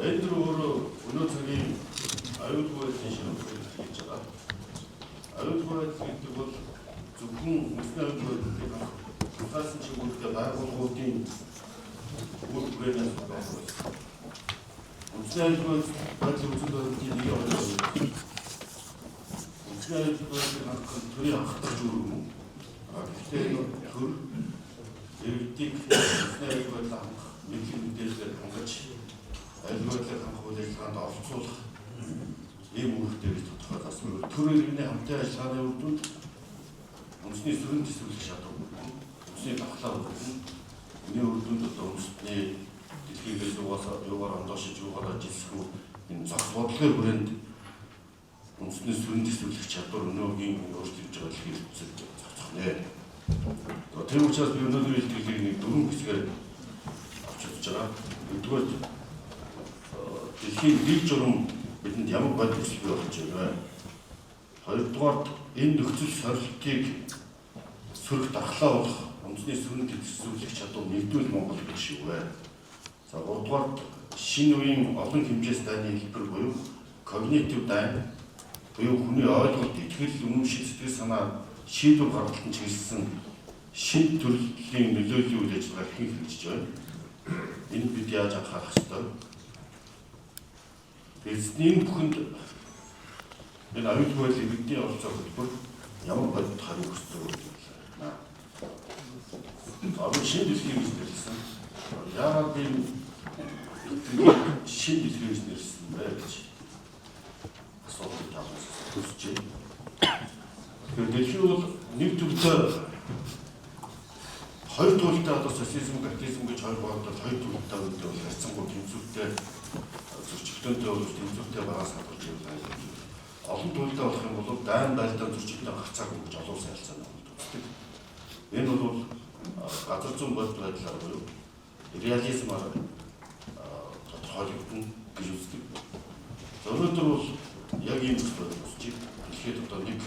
애들 오로 은호석이 아유토에 대신 있잖아. 아유토에 있고 조금 무슨 아유토에 사실 지금 우리가 말고 거기 뭐 그래서 무슨 아유토에 가지고 무슨 거기 어려워. 무슨 아유토에 그 둘이 아까 주고 그때 그 일찍 무슨 아유토에 딱 이렇게 문제들 한 같이 아이들한테 갖고 대해서 없어서 이 무엇들이 도착했습니다. 그러니 함께 시간에 우리도 무슨 수능 기술을 시작하고 무슨 박사도 우리 우리도 또 무슨 이렇게 와서 요거랑 다시 주고가 지스고 작업을 그랬는데 무슨 수능 기술을 시작하고 너긴 어떻게 저렇게 네. 또 대우차서 변호들이 이렇게 누군 기술을 합쳤잖아. 이거 дэлхийн нэг журам бидэнд ямар бодол бий болж байгаа. Хоёрдугаар энэ нөхцөл сорилтыг сөрөг дархлаа болох үндэсний сүрэн төлөвлөх чадвар нэгдвэл Монгол гэж шүү. За гуравдугаар шинэ үеийн олон хэмжээс дайны хэлбэр буюу когнитив дайн буюу хүний ойлголт, итгэл, үнэмшил, сэтгэл санаа шийдвэр гаргалтанд чиглэсэн шинэ төрлийн нөлөөллийн үйл ажиллагаа хэрэгжиж байна. Энэ бид яаж анхаарах ёстой? Эзний бүхэнд энэ аюулгүй байдлыг бидний оролцоо хөтөлбөр ямар бодит хариу өгсөн вэ? Одоо шинэ дэлхийн үйлчлэлсэн. Яагаад энэ шинэ дэлхийн үйлчлэлсэн бэ гэж асуулт тавьж байна. Тэгэхээр дэлхийн бол нэг төрлийн хоёр төрөлтэй одоо социализм, капитализм гэж хоёр бодлоо хоёр төрөлтэй үедээ бол харьцангуй тэмцвэртэй зөрчилдөнтэй бол тэмцвэртэй байгаас гадарч байна. Олон төрөлтэй болох юм бол дайн байлдаан зөрчилдөөн гарцаагүй гэж олон улсын харилцааны үздэг. Энэ бол газар зүйн бодит байдлаар буюу реализмаар тодорхойлогдно гэж үздэг. Өнөөдөр бол яг ийм зүйл болж байна. Дэлхийд одоо нэг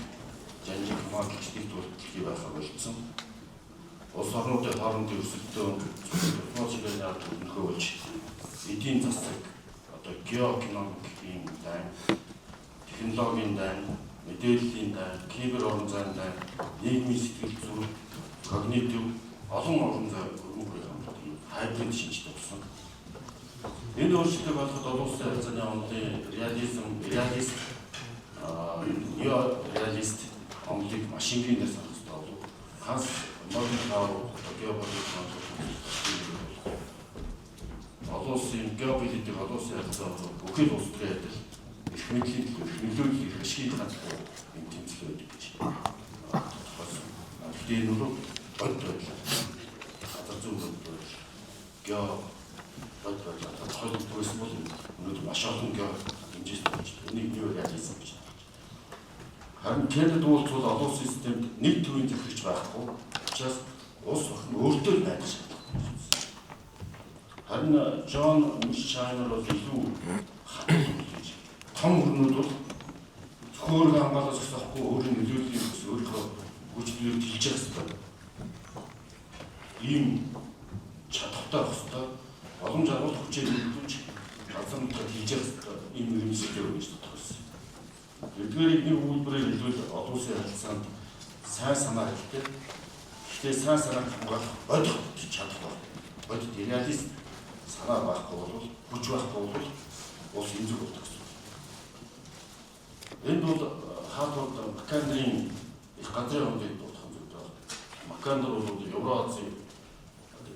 жанжиг хамаалагчдын төлөвлөлт байхаар болцсон. Улс орнуудын хоорондын өрсөлдөөн технологийн ард төлөвлөгөө болж эдийн засаг одоо геоэкономикийн дайн, технологийн дайн, мэдээллийн дайн, кибер орон зайн дайн, нийгмийн сэтгэл зүйн, когнитив олон орон зайн хайбрид шинжтэй болсон. Энэ өөрчлөлтөд болоход олон улсын харилцааны онлын реалист, неореалист онлыг машингийн дээр санах хэрэгтэй болов. Ханс модern power геополитик олон улсын геополитик олон улсын харилцаа бүхэл улс төрийн адил их мэдлийн нөлөөлөл ашиг хандах юм тэмцэл байдаг гэж тодорхойлсон. Тэгээд энэ бол бодит байдал. Газар зүйн бодит байдал. Бодит байдал тодорхойлдог байсан бол өнөөдөр маш олон хэмжээс болж байна. Энийг юу реализм гэж. Харин Кенед уулзвал олон улсын системд нэг төвийн захирч байхгүй. Учраас улс орн өөртөө найдаж шаардлагатай. Харин Джон Шайнер бол илүү хатгалж том өрнүүд бол зөвхөн хамгаалах зогсохгүй өөрийн нөлөөллийн хүс өөрийнхөө хүчлээр тэлж явах хэрэгтэй. Ийм чадхтай байх хэрэгтэй. Олон жаргал хүчээр нөлөөлж газар нутгаар тэлж явах хэрэгтэй. Ийм нэрмжтэй гэж тодорхойлсон. Эдгээрийг нэг үйлдвэрээр хэлбэл олон улсын харилцаанд сайн санаа хэрэгтэй. Гэхдээ сайн санаа хамгаалах бодит чадвар, бодит реалист санаа байхгүй бол хүч байхгүй бол улс имзэг болдог гэсэн. Энд бол Харвард Маккандрын их газрын хэмжээнд болох юм зүйл. Маккандр бол Евразийн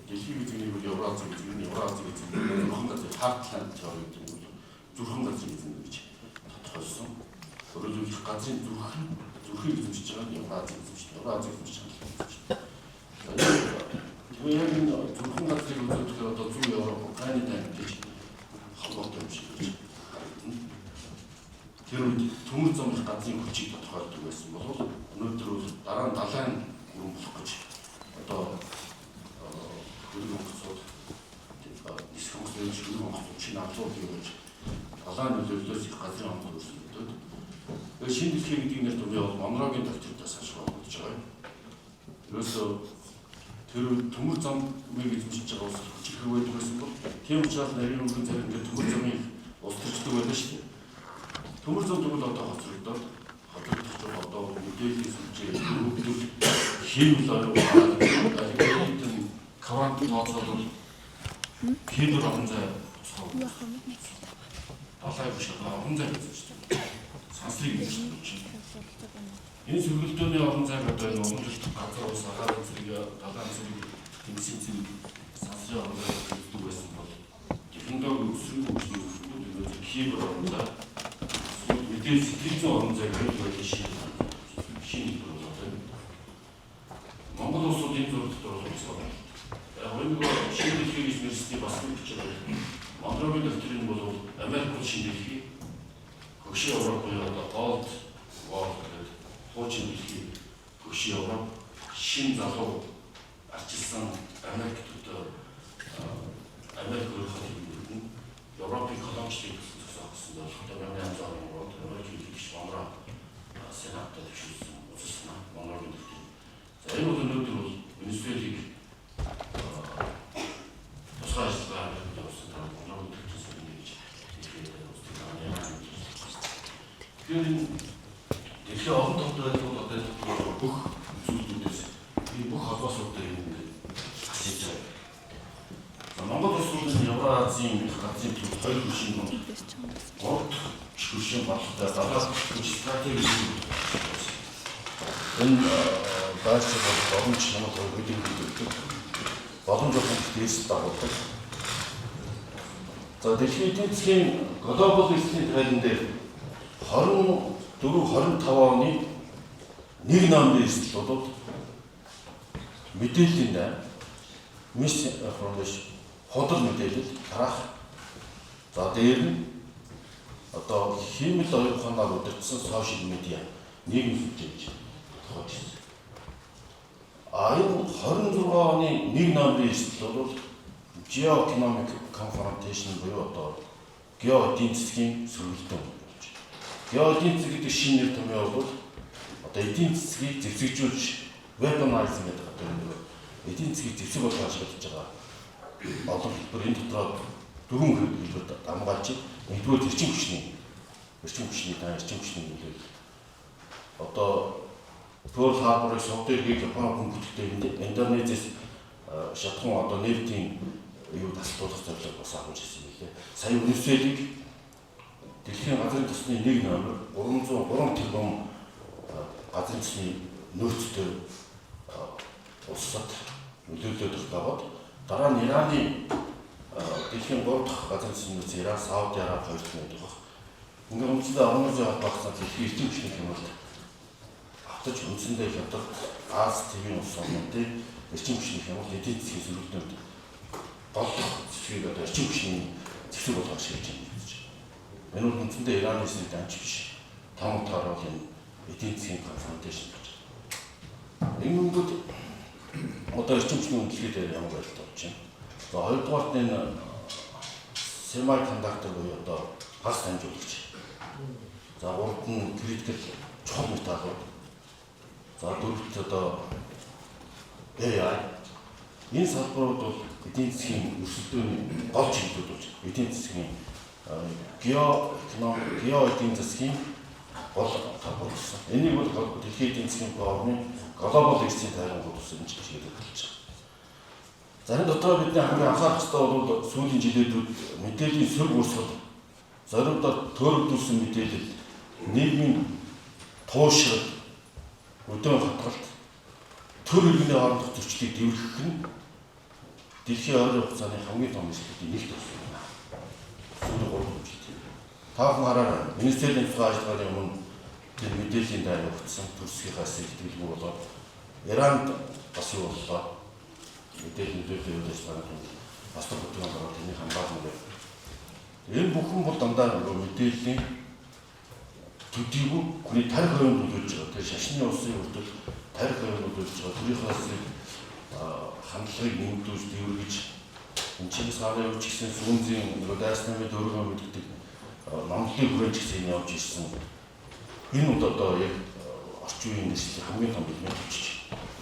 дэлхийн эзний бол Евразийн эзний зөвхөн газрын Хартланд теори гэдэг нь зөвхөн газрын эзэн гэж тодорхойлсон. Өөрөөр хэлбэл газрын зүрхийг эзэмшиж байгаа Евразийн эзэмшиж байгаа. Яг энэ зөвхөн газрыг үзүүлэхээр одоо зүүн Европ, Украины тань гэж холбоотой юм шиг гэж харагдана. Тэр үед төмөр замын газрын хүчийг тодорхойлдог байсан бол өнөөдөр бол дараа нь далайн өрн болох гэж одоо хөрөнгө онгоцууд нисэх хэмжээний хөрөнгө онгоцууд чинь авлууд гэж далайн нөлөөллөөс их газрын хэмжээ өрсөлдөд. Шинэ дэлхийн гэдэг нэр томьёо бол Монрогийн доктринаас ашиглаж байгаа. Ерөөсөө тэр төмөр замыг эзэмшиж байгаа улс хүч хэрэг байдаг байсан бол тийм учраас нарийн өнгөн царин дээр төмөр замын төмөр зам тэгвэл одоо хоцрогдоод хоцрогдож байгаа одоо мэдээллийн сүлжээ бүгд хиймэл оюун квант тооцоолол хийдэр онцой талай биш орон зай гэж сансрыг гэж байна. Энэ сүргэлтөөний орон зайг одоо энэ уран зохиолч газар ус агаар зэрэг далайн зэрэг тэмцэн зэрэг сансрын орон зай гэдэг байсан бол технологи өсрөх үүсвэр хийбэр орон зай мэдээж сэтгэл орон зай гэж байдаг шинэ болоод Монгол улсууд энэ зурагт оролцсон. Өөрөөр шинэ дэлхийн университет бас бичиж байгаа. Монголын дэвтрийн бол Америк шинэ дэлхий хөгшин Европ одоо Old World гэдэг хуучин дэлхий хөгшин Европ шинэ залуу арчилсан Америкт Америк өөрөөр Европын колоничлыг зогсоосон болохоор Америкийн зам Америкийн дэлхийч Монгол сенатад төвшүүлсэн үзсэн Монголын дэлхий. За энэ бол өнөөдөр бол Венесуэлийг тусгай ажиллагаа явуулсан Монголын дэлхийс ингэж тэгэхээр дэлхийн олон толгойд одоо бүх зүйлүүдээс энэ бүх холбоосуудыг асууж байгаа. За Монгол улсуудын Евразийн газрын төв хоёр хөршин гол хөршин болтой далаас хүч стратеги энэ бааштай боломж намайг хөдөлгөөн хийдэг боломж олох тест дагуулдаг. За дэлхийн эдийн засгийн глобал эслийн тайлан дээр 24-25 оны нэг намын эсэл бол мэдээллийн дай мис информашн худал мэдээлэл тарах. За дээр нь одоо химэл оюун ухаанаар удирдсан сошиал медиа нийгмийн сүлжээ тохиолдсон. Энэ 26 оны нэг намын эсэл бол Geoeconomic Confrontation буюу одоо геоэдийн засгийн сөргөлтөн болж. Геоэдийн засаг гэдэг шинэ нэр томьёо бол одоо эдийн засгийг зэвсэгжүүлж weaponize гэдэг одоо энэ эдийн засгийг зэвсэг болгож ашиглаж байгаа. Одоо хэлбэр энэ дотор дөрвөн хэлбэрт хамгаалж нэгдүгээр эрчим хүчний нөлөө. Одоо Pearl Harbor-ыг сувд эргийг Япон хүмүүсттэй Индонезиэс шатхан одоо нефтийн юу тасалдуулах зорилго бас авч ирсэн юм лээ. Сая Венесуэлийг дэлхийн газрын төсний 1 номер 303 тэрбум газрын төсний нөөцтэй улсад нөлөөлөд байгаад дараа нь Ираны дэлхийн 3 дахь газрын төсний нөөц Иран, Сауди Араби хоёрт байдаг баг. Ингээд үндсэндээ орон зай холбоотой дэлхийн эрчим хүчний хямралд автаж үндсэндээ хятад, Аз твийн улс орнуудын эрчим хүчний хямрал эдийн засгийн сөргөлтөнд гол зэвсгийг одоо эрчим хүчний зэвсэг болгож шилжиж байна гэж. Энэ бол үндсэндээ Ираны эсрэг дамж биш. Том тарал энэ эдийн засгийн конфронташн гэж. Энэ үндүүд одоо эрчим хүчний үнэлгээгээр ямар байдалтай болж байна. За хоёрдугаарт энэ semiconductor буюу одоо хас дамжуулагч. За гуравт нь критикал чухал металлууд. За дөрөвт одоо AI. Энэ салбарууд бол эдийн засгийн өрсөлдөөний гол чиглэлүүд болж эдийн засгийн геоэдийн засгийн гол салбар болсон. Энийг бол дэлхийн эдийн засгийн форумын глобал эсийн тайлбар болсон гэж хэлээд болж байгаа. За энэ дотор бидний хамгийн анхаарах ёстой бол сүүлийн жилүүдэд мэдээллийн сөрөг урсгал зориудаар төөрөгдүүлсэн мэдээлэл нийгмийн туушрал өдөөн хатгалт төр иргэний хоорондох зөрчлийг дэвших нь дэлхийн ойрын хугацааны хамгийн том эсрэгүүдийн нэгт болсон байна. Сүүлийн 3 жилд. Та бүхэн хараарай. Министерийн тухай ажиллагааны өмнө тэр мэдээллийн дай өгсөн төрсгийнхаа сэтгэлгүй болоод Иранд бас юу боллоо. Мэдээллийн төлөвлөлт ажиллагааны бас төдийлөн гараад энэ хамгаална гэх. Энэ бүхэн бол дандаа мэдээллийн төдийгүй хүний тарих хувийн нөлөөлж байгаа. Тэр шашны улсын хүртэл тарих хувийн нөлөөлж байгаа. Төрийнхөөс хандлагыг нэмэгдүүлж дэвэргэж энэ Чингис хааны үеч гэсэн сүүнзийн дайснамын дөрвөн мэддэг номлолын хүрээнд гэсэн явж ирсэн. Энэ одоо яг орчин үеийн нийслэлийн хамгийн том бүлмээ болчих.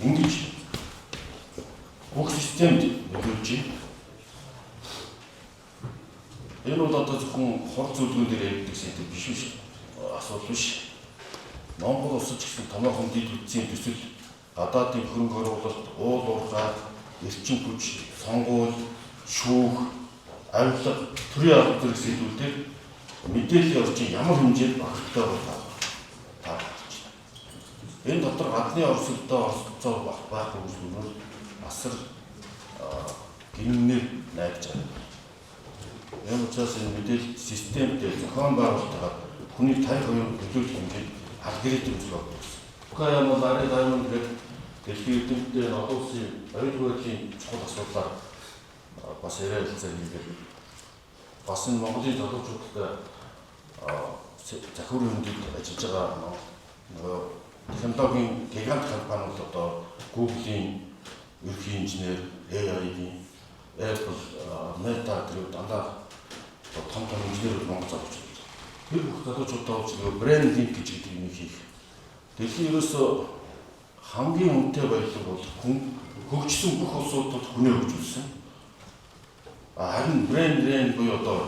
Ингэж бүх системд нөлөөлж байна. Энэ бол одоо зөвхөн хор зөвлөгөөн дээр ярьдаг сэдв биш үү? асуудал биш. Монгол улсад ч гэсэн томоохон дэд үтсийн төсөл, гадаадын хөрөнгө оруулалт, уул уурхай, эрчим хүч, сонгуул, шүүх, авилга, төрийн албан зэрэг сэдвүүдээр мэдээллийн орчин ямар хэмжээнд багтдаг болоо таарч байна. Энэ дотор гадны оршилдоо оролцоо байхгүй үзлүүнээр асар гиннээр найдаж байна. Энэ учраас энэ мэдээлэл системтэй зохион байгуулалтаар хүний 52% төлөөлөх хэмжээнд алгоритм зохиогдсон. Украин бол Ари Даймонд гэдэг дэлхийн эрдэмтдийн олон улсын оюутан байдлын чухал асуудлаар бас яриа хэлцээ хийгээд бас энэ Монголын залуучуудад захируу хэмжээнд ажиллаж байгаа технологийн гигант компаниуд одоо Google-ийн ерөнхий инженер, AI-ийн Apple, Meta гэх дандаа том инженерүүд Монгол залуучууд. Тэр бүх залуучуудаа үзлээ брендинг гэж гэдэг юм хийх. Дэлхийн ерөөсөө хамгийн үнэтэй баялаг бол хүн хөгжсөн бүх улсуудад хүнээ хөгжүүлсэн. Харин брэнд буюу одоо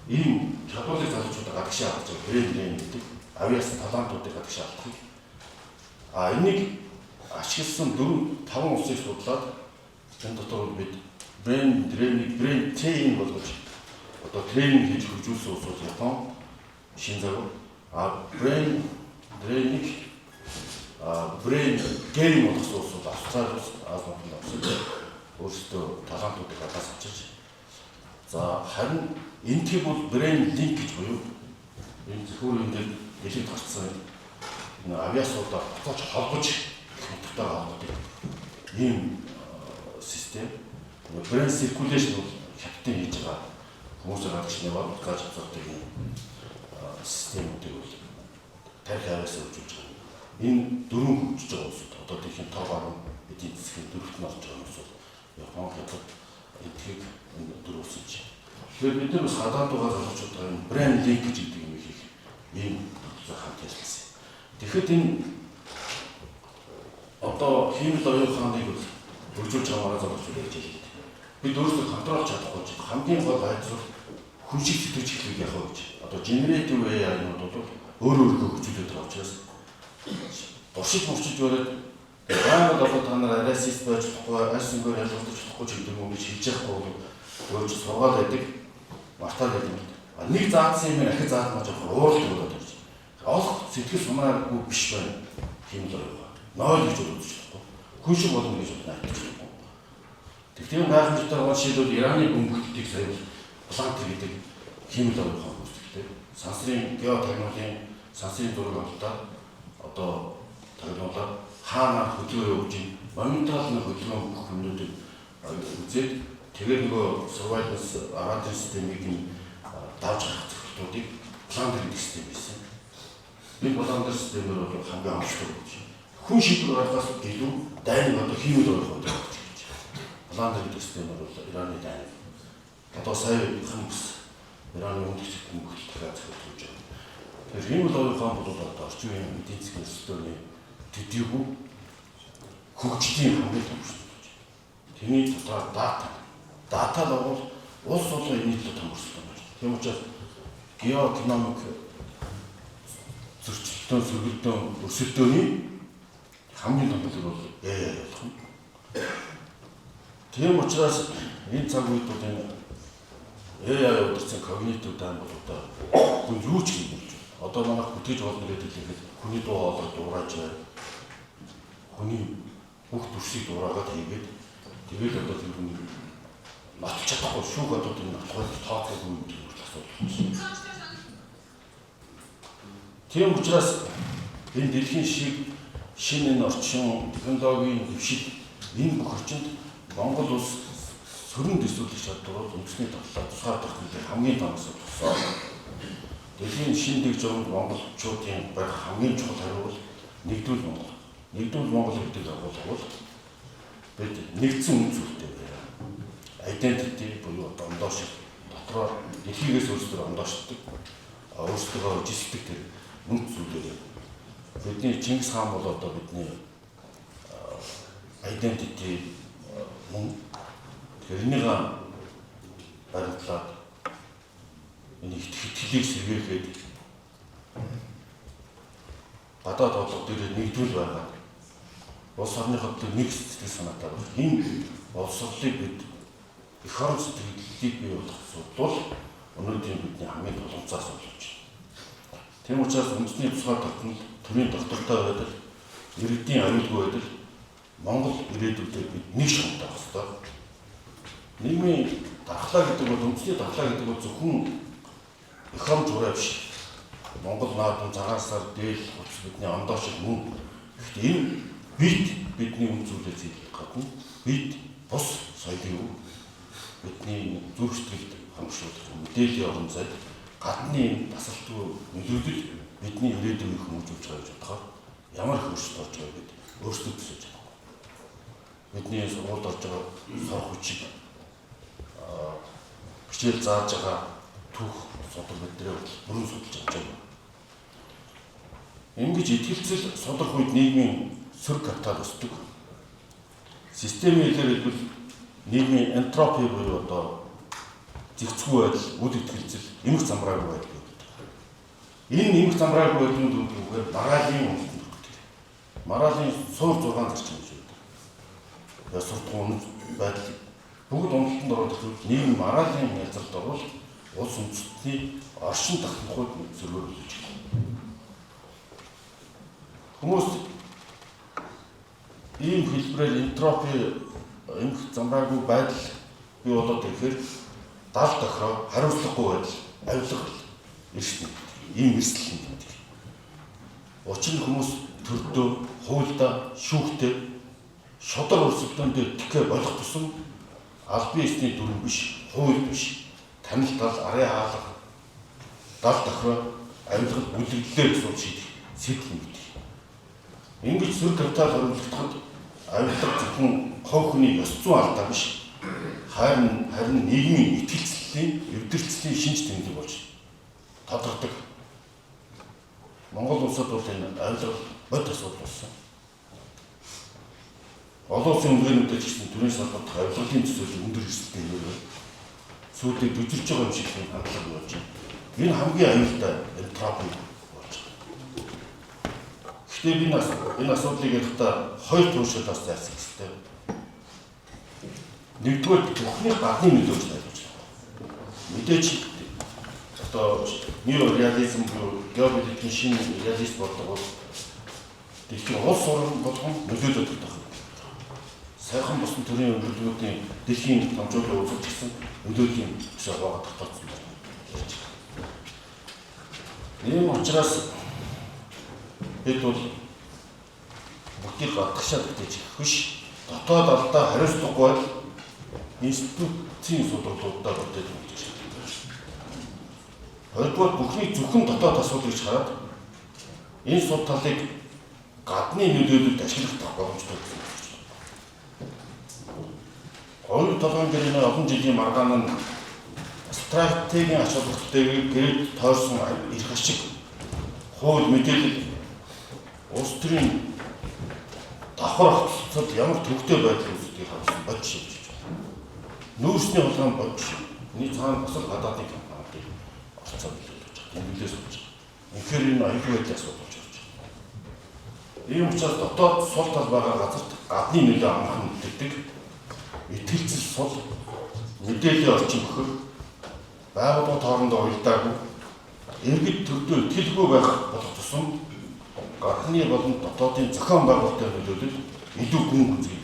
ийм чадварлаг залуучуудаа гадагшаа авч байгаа брэнд гэдэг авиас талантуудыг гадагшаа авах. Энийг ашигласан 4-5 улсыг судлаад энэ дотор бид брэнд трейнинг болгож одоо трейнинг хийж хөгжүүлсэн улсууд Япон, Шинзагов, брэнд гейм болгосон улсууд Австрали, Азийн улсууд өөрсдөө талантуудыг гадаас авчирч. За харин энэ бол брэнд линк гэж буюу энэ зөвхөн энэ дэлхийд гарсан энэ авиасуудаа буцааж холбож хэмтгтэй холбодог ийм систем. Брэнд циркуляшн бол хятадын хийж байгаа хүмүүсээр гадагш яваад гадаж цацдаг юм системүүдийг бол тарих авиасаа хөгжүүлж байгаа. Энэ дөрвөн хөгжиж байгаа улсууд одоо дэлхийн топ 10 эдийн засгийн дөрөвт нь орж байгаа улсууд Япон, Хятад, эдгээр энэ дөрвөн улс гэж. Тэгэхээр бид нар бас гадаад байгаа залуучуудаа энэ брэнд линк гэж гэдэг юм хийх ийм хамт ярьсан. Тэгэхэд энэ одоо химэл оюутныг бол хөгжүүлж байгаа залуучууд гэж хэлдэг. Бид өөрсдөө контрол чадахгүй ч хамгийн гол айдас хүн шиг сэтгэж эхлэх яах вэ гэж. Одоо generative AI-нууд бол өөрөө хөгжүүлээд байгаа учраас дуршиж бариад байнга одоо та нар анализ байж болохгүй, айсангаар ялгуулж болохгүй ч гэдэг юм гэж хэлж яахгүй бол өөрөж сургаад байдаг. Мартаад байдаг. Нэг заасан юм ахи заасан гэж ууралт болоод байна. Олох сэтгэл сумааргүй биш байна. Химэл оюутан. Нойл гэж үзэж болохгүй. Хүн шиг болно гэж найдаж байна. Тэгэхээр гайхамшигтай гол шийдвэл Ираны бөмбөгтгийг сая плант гэдэг химэл оюутан үүсгэдэг. Сансрын геотехнологийн сансрын зураг авалтаа одоо тагнуулаад хаана хөдөлгөөн явуулж моментал нэг хөдөлгөөн бүх хүмүүстийг үзээд тэгээд нөгөө surveillance агаарын системийг давж гаргах зөвлөлтүүдийг план гэдэг систем байсан. Энэ план дээр системээр бол хамгийн амжилттай гэж. Хүн шийдвэр гаргахаас илүү дайныг одоо химэл оюутан гэж. План гэдэг системээр бол Ираны дайн. Одоо сая хүмүүс Ираны үндэсний хүмүүст захиалж байгаа. Тэгэхээр химэл оюутан бол одоо орчин үеийн эдийн засгийн өсөлтөний төдийгүй хөгжлийн хамгийн том зүйл. Тэний дотор дата бол улс болгон нийт том өсөлт байна. Тийм учраас геоэкономик зөрчилдөөн сөргөлдөөн өсөлтөөний хамгийн том зүйл бол AI болох юм. Тийм учраас энэ цаг үед бол энэ AI удирсан когнитив дан бол одоо хүн юу ч юм болж байна. Одоо манайх бүтгэж болно гэдэг хэлэхэд хүний дуу хоолой дуурайж байна. Хүний бүх төрсийг дуурайгаад хийгээд тэгээд одоо тэр хүн нотч чадахгүй шүүх одоо тэр нотхойд тооцох юм гэж асуудал. Тийм учраас энэ дэлхийн шинэ орчин технологийн дэвшил энэ бүх орчинд Монгол улс сөрөн төсөөлөх чадварууд үндэсний талаар тусгаардах гэдэг хамгийн том асуудал. Дэлхийн шинэ дэг журмд монголчуудын байх хамгийн чухал хариу бол нэгдвэл Монгол. Нэгдвэл Монгол гэдэг агуулга бол бид нэгдсэн үн зүйлтэй байна. Identity буюу одоо ондоош дотроо дэлхийгээс өөрсдөө ондоошдог. Өөрсдөө жишдэг тэр үн зүйлээр бидний Чингис хаан бол одоо бидний identity мөн тэрнийг баримтлаад энэ ихтгэлийг сэргээхэд гадаад бодлого дээр нэгдвэл байгаа. Улс орныхоо нэг сэтгэл санаатай бол энэ боловсролыг бид их орон сэтгэлийг бий болгох бол өнөөдрийн бидний хамгийн боломжтой асуудал болж байна. Тийм учраас үндэсний тусгай тогтнол, төрийн доктортой байдал, иргэдийн аюулгүй байдал Монгол ирээдүйдээ бид нэг шунтаа байх ёстой. Нийгмийн дархлаа гэдэг бол үндэсний дархлаа гэдэг бол зөвхөн их орон зураа биш. Монгол наадам цагаасаар дээл хувцс бидний ондоо шиг мөн. Гэхдээ энэ бидний үн зүйлээс илэрх гадна бид бус соёлын үг бидний зүрх сэтгэлд хангалттай мэдээллийн орон зайд гадны тасалтгүй нөлөөлөл бидний ирээдүйг хүмүүжүүлж байгаа гэж бодохоор ямар их өөрчлөлт орж байгааг бид өөрсдөө төсөж байгаа. Бидний сургуульд орж байгаа сор хүчиг хичээл зааж байгаа түүх судар бидрээ бүрэн судалж авч байгаа. Ингэж итгэлцэл судрах үед нийгмийн сөрөг капитал өсдөг. Системийн хэлээр хэлбэл нийгмийн энтропи буюу одоо зэгцгүй байдал, үд итгэлцэл, эмх замраагүй байдал гэдэг. Энэ эмх замраагүй байдлын дүнгээр мараалын үндэстэн төрөлтэй. Мараалын суур 6 зарчим гэж байдаг. Ясвартгуун байдал бүгд уналтанд орох нийгэм мараалын ялцалд орвол улс үндэстний оршин тогтноход зөвлөөр үлээж байна. Хүмүүс ийм хэлбэрээр энтропи эмх замраагүй байдал бий болоод ирэхээр дал тохироо хариуцлагагүй байдал, авилга ирсэн. Ийм эрсдэл гэдэг. Учир нь хүмүүс төрдөө, хуульдаа, шүүхтэй, шодрор өрсөлдөөн дээр тихэ болох тусам албан ёсны дүрм биш, хууль биш, танил тал, арын хаалга, дал тохироо, авилга бүлэглэлээр асуудал шийдэх сэтэл юм гэдэг. Ингэж сөрөг капитал хөрвүүлэхэд авилга зөвхөн хов хүний ёс зүйн алдаа биш, харин нийгмийн итгэлцлийн, эвдэрцлийн шинж тэмдэг болж тодордог. Монгол улсад бол энэ авилга бод асуудал болсон. Олон улсын үндэстнүүдэд ч гэсэн төрийн салбарт авилгын төсөөлөл өндөр эрсдэлтэй нөлөө сүйдээ бүжирч байгаа юм шиг хандлага болж байна. Энэ хамгийн аюултай энтропи болж байна. Гэхдээ энэ асуудлыг ярихдаа хоёр туушаалаас зайлсхийх хэрэгтэй. Нэгдүгээр бүхний гадны нөлөөж найдаж байна. Мэдээж одоо неореализм буюу геополитикийн шинэ реалист бодлого бол дэлхийн улс орн болгон нөлөөлөд байгаа. Сайхан бусны төрийн өндөрлөгүүдийн дэлхийн дамжуулалтыг үзүүлсэн нөлөөлийн төсөв байгаа тогтооцсон байна. Ийм учраас бид бол бүгдийг гадагшаад гэж биш дотоод алдаа хариуцлагагүй институцийн судалгаудаа бүрдээд байна гэж байна. Хоёрдугаар бүхний зөвхөн дотоод асуудал гэж хараад энэ сул талыг гадны нөлөөлөлд ашиглах боломжтой гэсэн. Хоёр толгойн гэрээ олон жилийн маргаан нь стратегийн ач холбогдолтой гэрээд тойрсон их ашиг хууль мэдээлэл улс төрийн давхар ахцад ямар төвхтэй байдал үүсдгийг харсан бодж шийдэж байна. Нүүрсний хулгайн бодж энэ цаана босол гадаадын компаниуд орцоо билүүлж байгаа. Тэмдэглээс болж байгаа. Тэгэхээр энэ аюулгүй байдлын асуудал болж байна. Ийм учраас дотоод сул тал байгаа газарт гадны нөлөө амархан үлддэг. Итгэлцэл сул мэдээллийн орчин өгөх байгууллагын хоорондоо уялдаагүй иргэд төрдөө итгэлгүй байх болох тусам гадны болон дотоодын зохион байгуулалтын нөлөөлөл илүү гүн гүнзгий.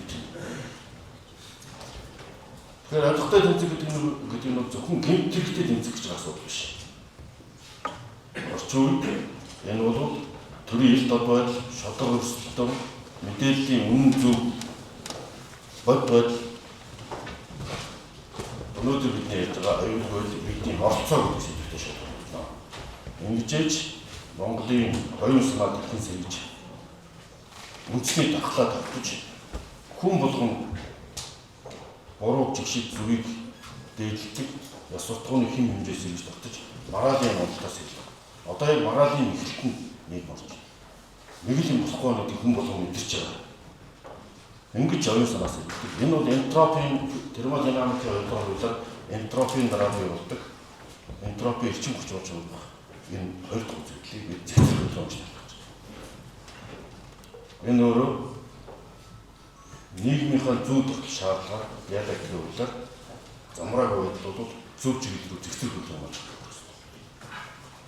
Тэгэхээр албатай тэмцэх гэдэг нь зөвхөн гэмт хэрэгтэй тэмцэх гэж байгаа асуудал биш. Орчин үед энэ бол төрийн ил дод байдал, шодрол өрсөлдөөн, мэдээллийн үнэн зөв бод байдал өнөөдөр бидний ярьж байгаа аюулгүй бидний оролцоо гэдэг сэдвтэй шалгуулна. Ингэжээж Монголын оюун санаа дэлхийн сэргийж үндэсний дархлаа тавьж хүн болгон буруу жигшид зүгийг дээдлдэг яс суртахууны хэм хэмжээс ирж тогтож мараалын онолтоос илүү. Одоо яг мараалын эхлэлт нь нэг болж байна. Нэг л юм болохгүй нэг хүн болгон мэдэрч байгаа. Ингэж оюун санаас ирдэг. Энэ бол энтропийн термодинамикийн ойлгомжтой энтропийн дараа бий болдог. Энтропи эрчим хүч болж байгаа. Энэ хоёр дахь зүйлийг бид зэвсэгтэй болж байна. Энэ өөрөө нийгмийнхаа зүй тогтол шаардлага яадаг гэх үгээр замраагүй байдал бол зөв чиглэл рүү зэгцэрлэх юм байна.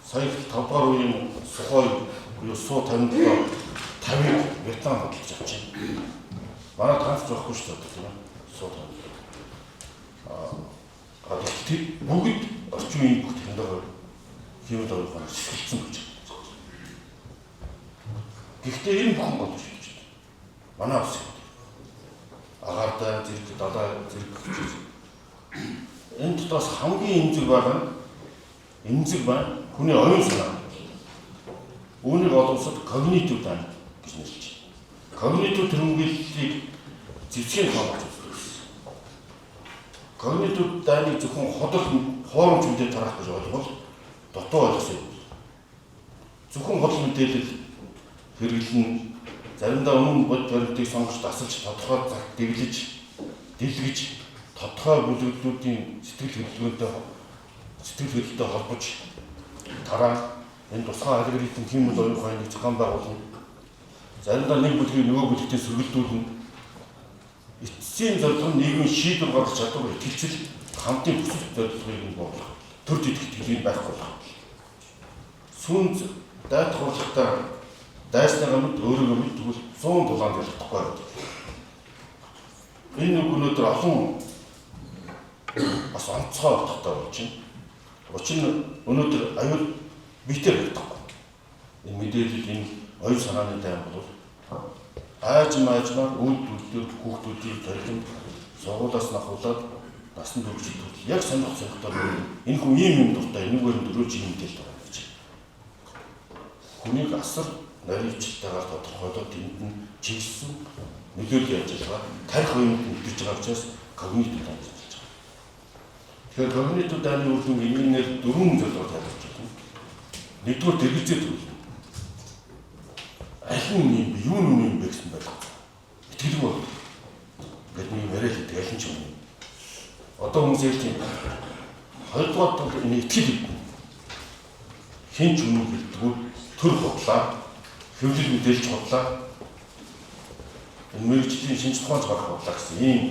Сая 5 дугаар үеийн Сухой буюу Су 57 50-ыг Вьетнам хөдөлж авч байна. Манай ганц зохихгүй шүү дээ тийм ээ. Су 57. Тэгэхээр бүгд орчин үеийн бүх технологи хэмэд орохоор шилжсэн гэж байна. Гэхдээ энэ бүхэн гол шүү дээ. Манай ус агаартай зэрэг далаа зэрэг энэ дотоос хамгийн эмзэг байгаа нь хүний оюун санаа. Үүнийг олон улсад когнитив дайна гэж нэрлэж байна. Когнитив төрөмгөллийг зэвсгийн тоолж үзсэн. Когнитив дайныг зөвхөн ходол хоорон зүйлээр тараах гэж ойлгол дотоо ойлгосон юм. Зөвхөн худал мэдээлэл хэрэглэн заримдаа өмнө бод баримтыг сонгож дасалж тодорхой цаг дэглэж дэлгэж тодорхой бүлэглэлүүдийн сэтгэл хөдлөлтөд холбож дараа энэ тусгай алгоритм хэмээн оюун ухааны зохион байгуулна. Заримдаа нэг бүлгийн нөгөө бүлэгтээ сөргөлдүүлнэ. Эцсийн зорилго нь нийгмийн шийдвэр гаргах чадвар итгэлцэл хамтын хүсэл зорилгыг нь буулгах. Төр итгэл байхгүй болох. Сүнз дайтгуурлахтаа дайсныгаа мэд өөрийгөө мэд тэгвэл 100 дулаан ялахгүй. Энэ өнөөдөр олон бас онцгой утгатай болж байна. Учир нь өнөөдөр аюул битэр байдаг. Энэ мэдээлэл энэ оюун санааны дайм бол аажмаар үйлдвэрлэлээр хүүхдүүдийн зорилгонд сургуулиас нахуулаад насанд хүрчилдүүл яг сонирхолтой энэ хүн ийм дуртай энэгээр дөрөж ийм мэдээлэл байна гэж. Хүнийг асар наривчлалтайгаар тодорхойлоод тэнд нь чиглэсэн нөлөөлөл яаж байгаа тарих үеинд мэдэрч байгаа учраас когнитив дайны гэж байна. Тэгэхээр когнитив дайны үр дүн энэгээр дөрвөн зорилгоор тайлбарч байна. Нэгдүгээр дэргэцээ төрүүлнэ. Аль нь юм бэ? Юу нь юм бэ гэсэн байна. Итгэлгүй бол гэдэг нь яриад идэг аль нь ч юм. Одоо хүмүүс ярьж байна. Хоёрдугаар бол энэ итгэл гэдэг. Хэн ч үнэн хэлдэггүй төр бодлоо хөвлөл мэдээлж бодлоо энэ мэргэжлийн шинж тухайд гарах бодлоо гэсэн ийм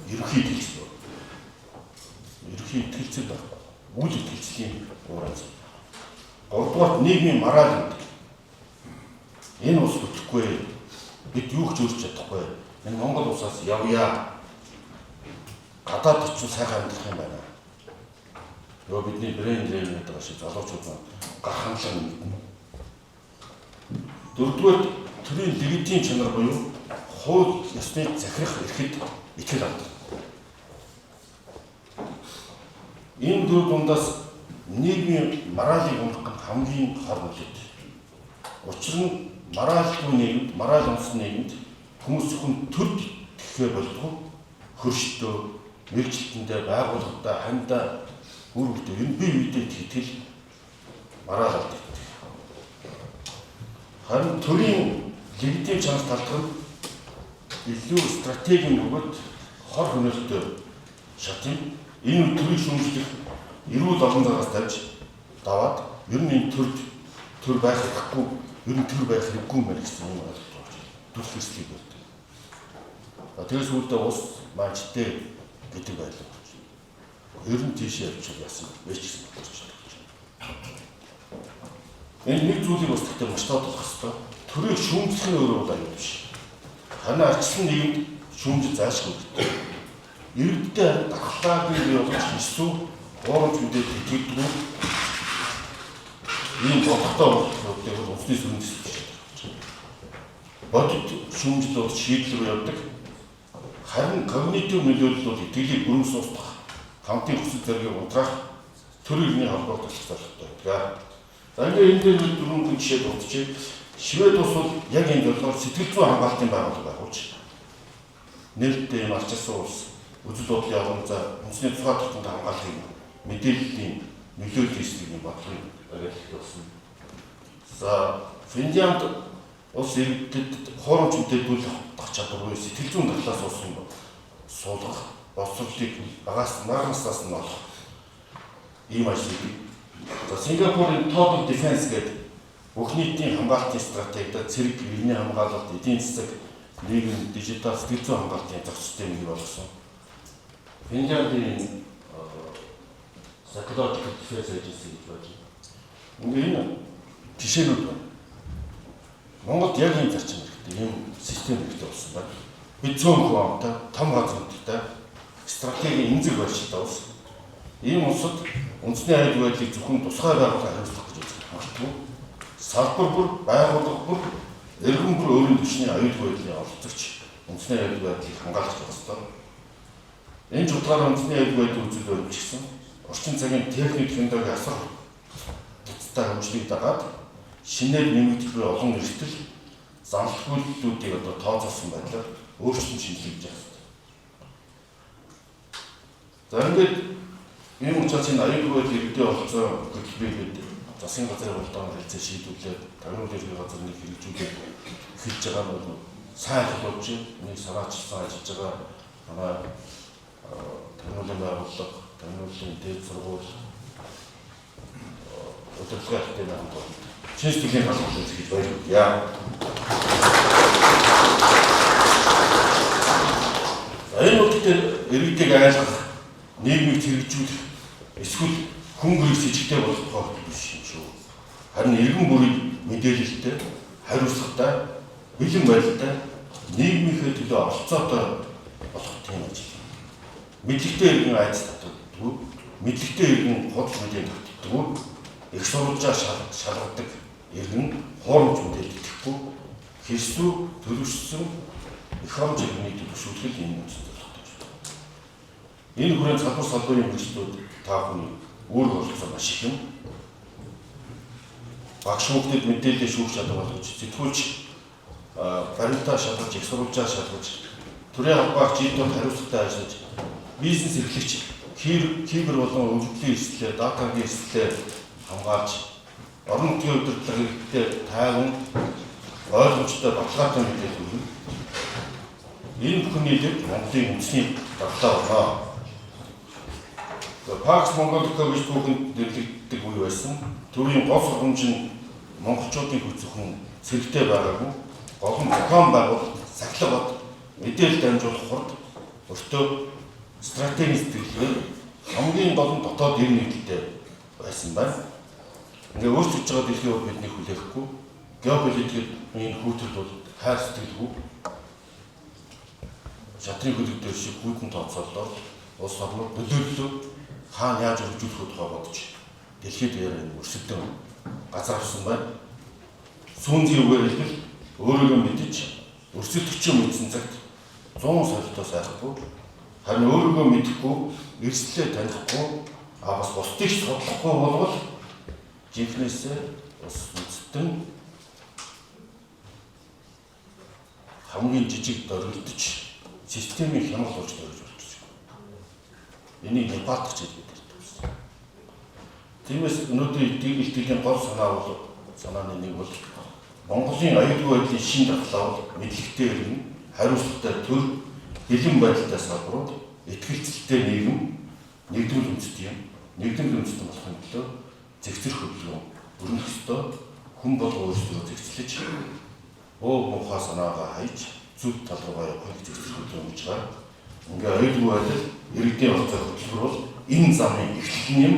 ерөнхий итгэлцэл. Ерөнхий итгэлцэл байна. Үйл итгэлцлийн уурайц. Гуравдугаар нийгмийн мораль гэдэг. Энэ ус хөтлөхгүй бид юу ч өөрч чадахгүй. Энэ Монгол улсаас явъя. Гадаад очиж сайхан амьдрах юм байна. Yoo бидний брэнд гэдэг шиг залуучууд гахамлан мэднэ. Дөрөвдүгээр төрийн легитим чанар буюу хууль ёсны захирах эрхэд итгэл авдаг. Энэ дөрөв дундаас нийгмийн моралийг унах хамгийн хор нөлөөт. Учир нь моральгүй нийгэмд, мораль унсан нийгэмд хүмүүс зөвхөн төр гэхээр болдгоо хөрштөө, мэрэгчлэлтэндээ, байгууллагатай, хамтаа үр хөвтэй энэ бие биедээ итгэл мораль авдаг. Харин төрийн легитим чанар талдах нь илүү стратегийн бөгөөд хор хөнөөлтөй шат юм. Энэ төрийн шүүмжлэх эрүүл олон цагаас тавьж даваад ер нь энэ төр байх хэрэггүй, ер нь төр байх хэрэггүй мэн гэсэн юм ойлголт болж дүрх хэсгийг болдог. Тэгээс үүдээ ус маачтэй гэдэг байлаа болж. Ер нь тийшээ явчих яасан байж гэсэн болж байна. Энэ нэг зүйлийг бас тэгтээ маш тоодох хэрэгтэй. Төрийг шүүмжлэх нь өөрөө аюул биш. Ханаа арчсан нийгэмд шүүмжил заашгүй гэдэг. Иргэдтэй дархлаагүй явуулж хийсүү гооромж мэдээд итгэдэггүй ийм бодохтой болдог усны сүнс биш. Бодит шүүмжил бол шийдэл рүү явдаг. Харин когнитив нөлөөлөл бол итгэлийг бүрэн суустах, хамтын хүсэл зорилгыг унтраах төрийн холбоот ажиллах зорилготой байдаг. За ингээд энэ дээр дөрвөн хүн жишээ дурдчихъя. Швед улс бол яг энэ бодлоор сэтгэл зүйн хамгаалтын байгууллага байгуулж нээлттэй юм арчилсан улс үзэл бодлын явган үндэсний тухай тогтмол хамгаалахыг мэдээллийн нөлөөлөл хийснийг бодлогыг баримтлах болсон. За Финлянд улс иргэдэд хуурамч мэдээлэл авах чадваргүй сэтгэл зүйн талаас улсын суулгах боловсролыг багаас нагаснаас нь олох ийм ажлыг. За Сингапурын Total Defense гэдэг бүх нийтийн хамгаалтын стратегид цэрэг, иргэний хамгаалалт, эдийн засаг, нийгэм, дижитал сэтгэл зүйн хамгаалтын зах системийг болгосон. Финляндийн Psychological Defense Agency гэж байна. Энэ жишээнүүд байна. Монголд яг ийм зарчим хэрэгтэй, ийм систем хэрэгтэй болсон байна. Бид цөөн хуамтай, том газруудтай стратегийн энзэг барьцтай улс. Ийм улсад үндэсний аюулгүй байдлыг зөвхөн тусгай байгууллагаар хариуцлах гэж үздэг. Салбар бүр, байгууллага бүр, иргэн бүр өөрийн түвшний аюулгүй байдлын оролцогч үндэсний аюулгүй байдлыг хамгаалж байгаа ёстой. Энэ чухал үндэсний аюулгүй байдлын үзэл баримт гэсэн орчин цагийн техник технологийн асар хурдтай хөгжлийг дагаад шинээр нэмэгдэх буй олон эрсдэл замтгуулдлуудыг одоо тооцоолсон байдлаар өөрчлөлт шинжилж байгаа хэрэгтэй. За ингээд ийм учраас энэ аюулгүй байдлын иргэдийн оролцоо хөтөлбөрийг засгийн газрын болдооноор хэлцээ шийдвэрлээд тагнуул эрхийг газар нэг хэрэгжүүлээд эхэлж байгаа нь бол сайн боловч нэг санаачилсан ажиллаж байгаа манай тагнуулын байгууллага, тагнуулын дээд сургууль удирдлагын хамт шинжлэлийн хамгаалалт гэж баярлалаа. Энэ үедээ иргэдийг айлгах, нийгмийг хэрэгжүүлэх, эсвэл хүн бүрийг сэжигтэй болгох биш юм шүү. Харин иргэн бүрийг мэдээлэлтэй, хариуцлагатай, бэлэн байдалтай, нийгмийнхээ төлөө оролцоотой болох тийм ажил. Мэдлэгтэй иргэн айдас татдаг, мэдлэгтэй иргэн худал мэдээ татдаг, их сурвалжаа шалгадаг иргэн хуурамч мэдээлэл итгэхгүй, хэрсүү төлөвшсөн их хамж иргэний төлөвшүүлэх юм үндэстэй болдог. Энэ хүрээнд салбар салбарын мэргэжлүүд та бүхний үүрэг оролцоо маш их юм. Багш хүүхдэд мэдээлэл шүүх чадвар болгож, сэтгүүлч баримтаа шалгаж, их сурвалжаа шалгаж, төрийн албаар жилдээ хариуцлагатай ажиллаж, бизнес эрхлэгч кибер болон өвчлөлийн эрсдлээ, датагийн эрсдлээ хамгаалж, орон нутгийн удирдлага хэрэгтэй тайван, ойлгомжтой баталгаатай мэдээлэл өгнө. Энэ бүхний дэд Монголын үндэсний дархлаа болно. Пакс Монголико гэж түүхэнд нэрлэгддэг үе байсан. Төвийн гол сургамж нь монголчуудын хүч зөвхөн цэрэгтэй байгаагүй, гол нь зохион байгуулалт, сахилга бод, мэдээлэл дамжуулах хурд, өөртөө стратегийн сэтгэлгээр хамгийн гол нь дотоод ир нэгдэлтэй байсан байна. Ингээ өөрчлөж байгаа дэлхийн хувьд бидний хүлээхгүй, геополитикийн энэ хүүтэлд бол хайр сэтгэлгүй, шатрын хөлөгдөр шиг хүүтэн тооцоолоор улс орнууд нөлөөллөө хаана яаж өргөжүүлэх вэ тухай бодож дэлхийд яран өрсөлдөн газар авсан байна. Сүүнзийн үгээр хэлбэл өөрийгөө мэдэж өрсөлдөгчөө мэдсэн цагт 100 солилтоос айхгүй, харин өөрийгөө мэдэхгүй, эрсдлээ танихгүй, бас бусдыг судлахгүй болвол жинхнээсээ бас үндэстэн хамгийн жижиг дөрвөлдөж системийн хямрал болж дөрвж болчихсон. Энийг Непалч хэлдэг байсан. Тиймээс өнөөдөр дийлдэлийн гол санаа бол санааны нэг бол Монголын аюулгүй байдлын шин дархлаа бол мэдлэгтэй иргэн, хариуцлагатай төр, бэлэн байдалтай салбарууд, итгэлцэлтэй нийгэм, нэгдмэл үндэстэн болохын төлөө зэгцэр хөдөлгөөн өрнөх ёстой. Хүн болго өөрсдөө зэгцлэж, муухай санаагаа хайж, зөв тал руугаа явах зэгцэр хөдөлгөөн гэж байгаа. Ингээ аюулгүй байдал иргэдийн оролцоо хөтөлбөр бол энэ замын эхлэл юм.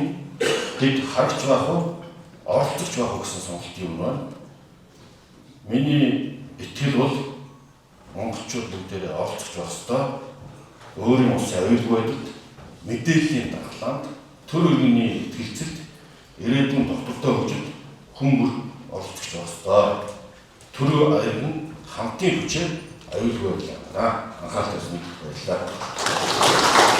Тэд харагч байх уу, оролцогч байх уу гэсэн сонголт юм байна. Миний итгэл бол монголчууд бүгдээрээ оролцож байх ёстой. Өөрийн улсын аюулгүй байдалд, мэдээллийн дархлаанд, төр иргэний итгэлцэлд, ирээдүйн доктортой хөгжилд хүн бүр оролцож байх ёстой. Төр иргэн хамтын хүчээр аюулгүй байдлаа анхаарал тавьсан баярлалаа.